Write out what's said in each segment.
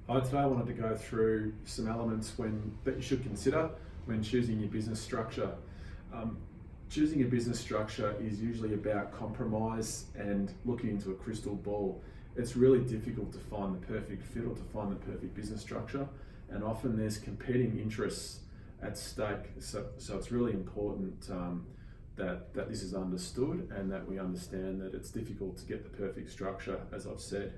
Today I wanted to go through some elements that you should consider when choosing your business structure. Choosing a business structure is usually about compromise and looking into a crystal ball. It's really difficult to find the perfect fit or to find the perfect business structure, and often there's competing interests at stake. So it's really important that this is understood and that we understand that it's difficult to get the perfect structure, as I've said.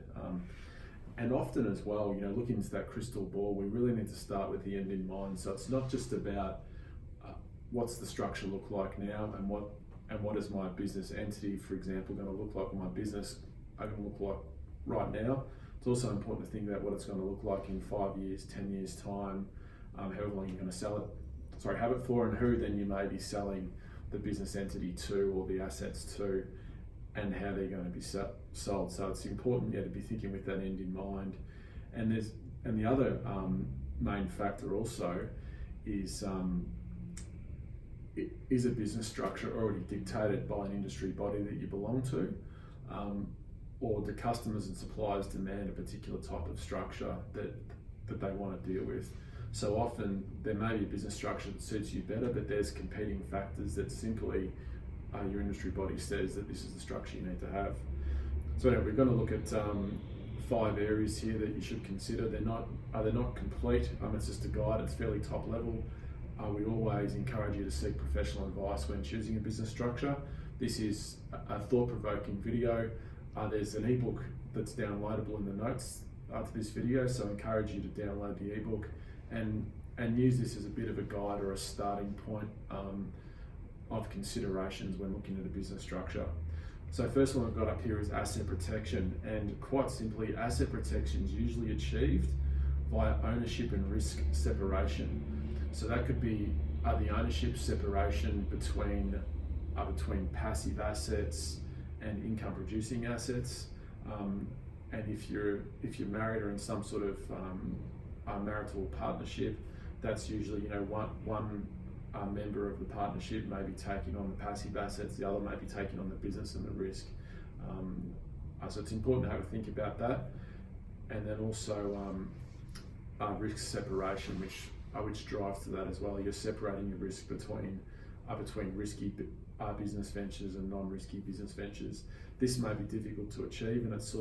And often as well, looking into that crystal ball, we really need to start with the end in mind. So it's not just about what's the structure look like now, and what is my business entity, for example, going to look like, my business going to look like right now. It's also important to think about what it's going to look like in 5 years, 10 years time, however long you're going to have it for, and who then you may be selling the business entity to or the assets to, and how they're going to be sold. So it's important to be thinking with that end in mind. And the other main factor also is a business structure already dictated by an industry body that you belong to, or do customers and suppliers demand a particular type of structure that they want to deal with? So often there may be a business structure that suits you better, but there's competing factors that simply your industry body says that this is the structure you need to have. So anyway, we're going to look at 5 areas here that you should consider. They're not complete. It's just a guide. It's fairly top level. We always encourage you to seek professional advice when choosing a business structure. This is a thought-provoking video. There's an ebook that's downloadable in the notes to this video, so I encourage you to download the ebook and use this as a bit of a guide or a starting point of considerations when looking at a business structure. So first one I've got up here is asset protection, and quite simply, asset protection is usually achieved via ownership and risk separation. So that could be the ownership separation between passive assets and income producing assets. And if you're married or in some sort of marital partnership, that's usually one member of the partnership may be taking on the passive assets, the other may be taking on the business and the risk. So it's important to have a think about that. And then also risk separation, which drives to that as well. You're separating your risk between risky business ventures and non-risky business ventures. This may be difficult to achieve, and it's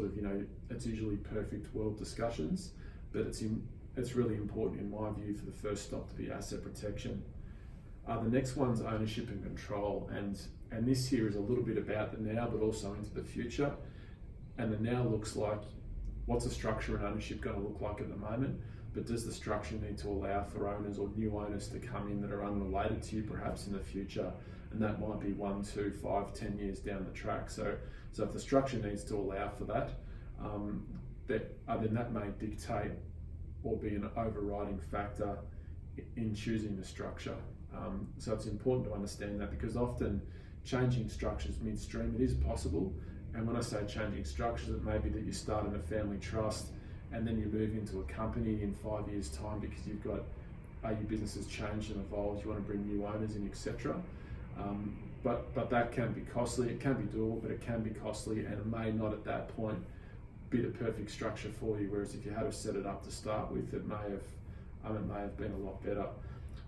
it's usually perfect world discussions, but it's really important in my view for the first stop to be asset protection. The next one's ownership and control, and this here is a little bit about the now, but also into the future. And the now looks like, what's the structure and ownership going to look like at the moment? But does the structure need to allow for owners or new owners to come in that are unrelated to you perhaps in the future? And that might be 1, 2, 5, 10 years down the track. So if the structure needs to allow for that, then that may dictate or be an overriding factor in choosing the structure. So it's important to understand that, because often changing structures midstream, it is possible. And when I say changing structures, it may be that you start in a family trust and then you move into a company in 5 years' time because you've got your business has changed and evolved, you want to bring new owners in, etc. But that can be costly. It can be doable, but it can be costly, and it may not at that point be the perfect structure for you. Whereas if you had to set it up to start with, it may have been a lot better.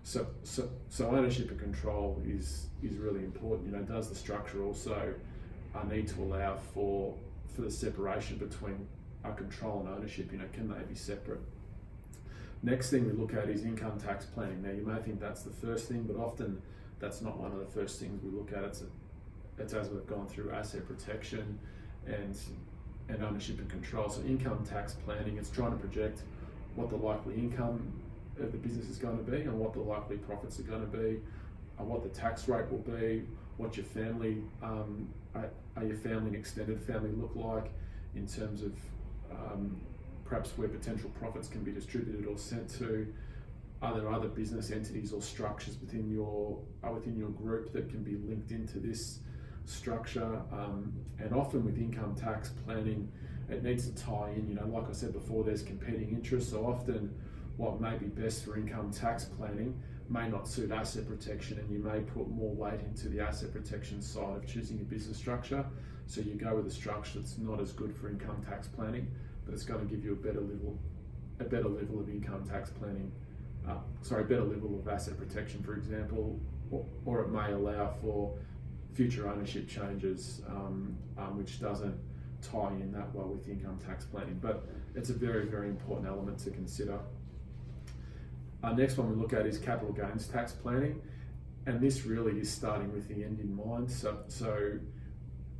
So ownership and control is really important. Does the structure also need to allow for the separation between control and ownership? Can they be separate? Next thing we look at is income tax planning. Now you may think that's the first thing, but often that's not one of the first things we look at. It's as we've gone through asset protection and ownership and control. So income tax planning, it's trying to project what the likely income of the business is going to be, and what the likely profits are going to be, and what the tax rate will be, what your family, your family and extended family look like in terms of perhaps where potential profits can be distributed or sent to. Are there other business entities or structures within your group that can be linked into this structure? And often with income tax planning, it needs to tie in. Like I said before, there's competing interests. So often, what may be best for income tax planning may not suit asset protection, and you may put more weight into the asset protection side of choosing a business structure. So you go with a structure that's not as good for income tax planning, but it's going to give you a better a better level of income tax planning, better level of asset protection, for example, or it may allow for future ownership changes, which doesn't tie in that well with income tax planning. But it's a very, very important element to consider. Our next one we look at is capital gains tax planning, and this really is starting with the end in mind. So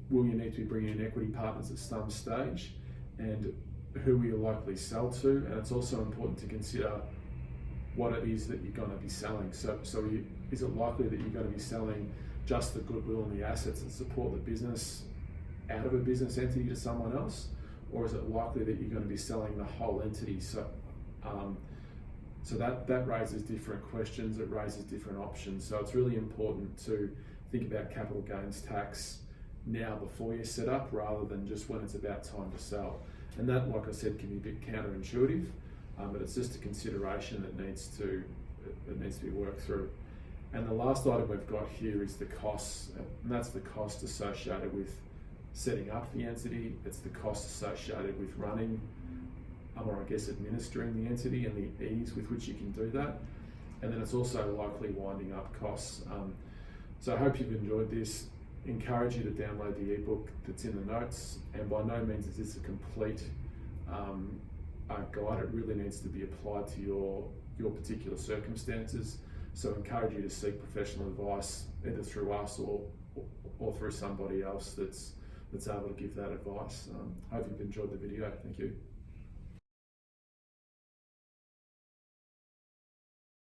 will you need to be bringing in equity partners at some stage, and who will you likely sell to? And it's also important to consider what it is that you're going to be selling. So is it likely that you're going to be selling just the goodwill and the assets that support the business out of a business entity to someone else, or is it likely that you're going to be selling the whole entity? So that raises different questions, it raises different options. So it's really important to think about capital gains tax now before you set up, rather than just when it's about time to sell. And that, like I said, can be a bit counterintuitive, but it's just a consideration that needs to be worked through. And the last item we've got here is the costs, and that's the cost associated with setting up the entity. It's the cost associated with running, or I guess administering the entity, and the ease with which you can do that. And then it's also likely winding up costs. So I hope you've enjoyed this. Encourage you to download the ebook that's in the notes, and by no means is this a complete guide. It really needs to be applied to your particular circumstances. So I encourage you to seek professional advice, either through us or through somebody else that's able to give that advice. I hope you've enjoyed the video. Thank you.